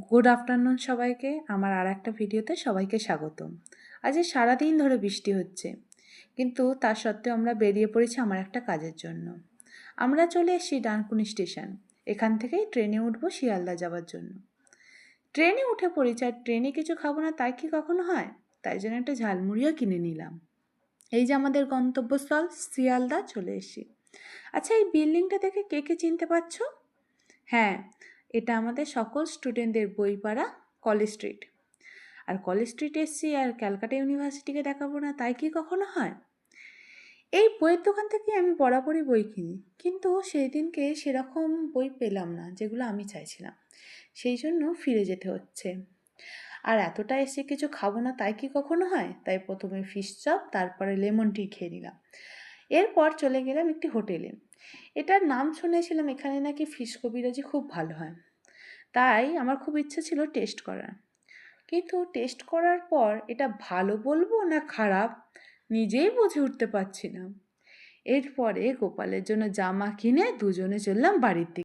Good afternoon সবাইকে। আমার আর একটা ভিডিওতে সবাইকে স্বাগতম। আজ সারাদিন ধরে বৃষ্টি হচ্ছে, কিন্তু তার সত্ত্বেও আমরা বেরিয়ে পড়েছি আমার একটা কাজের জন্য। আমরা চলে এসেছি ডানকুনি স্টেশন। এখান থেকেই ট্রেনে উঠবো শিয়ালদা যাওয়ার জন্য। ট্রেনে উঠে পড়েছি, আর ট্রেনে কিছু খাবো না তাই কি কখনো হয়? তাই জন্য একটা ঝালমুড়িও কিনে নিলাম। এই যে আমাদের গন্তব্যস্থল শিয়ালদা চলে এসেছি। আচ্ছা, এই বিল্ডিংটা দেখে কে কে চিনতে পারছো? হ্যাঁ, এটা আমাদের সকল স্টুডেন্টদের বই পড়া কলেজ স্ট্রিট। আর কলেজ স্ট্রিট এসছি আর ক্যালকাটা ইউনিভার্সিটিকে দেখাবো না তাই কি কখনো হয়? এই বইয়ের দোকান থেকে আমি বরাবরই বই কিনি, কিন্তু সেই দিনকে সেরকম বই পেলাম না যেগুলো আমি চাইছিলাম। সেই জন্য ফিরে যেতে হচ্ছে। আর এতটা এসে কিছু খাবো না তাই কি কখনো হয়? তাই প্রথমে ফিশ চপ, তারপরে লেমন টি খেয়ে নিলাম। এরপর চলে গেলাম একটি হোটেলে। এটার নাম শুনেছিলাম এখানে নাকি ফিশ কবিরাজি খুব ভালো হয়, তাই আমার খুব ইচ্ছে ছিল টেস্ট করার। কিন্তু টেস্ট করার পর এটা ভালো বলবো না খারাপ নিজেই বুঝে উঠতে পারছি না। এরপরে গোপালের জন্য জামা কিনে দুজনে চললাম বাড়ির দিকে।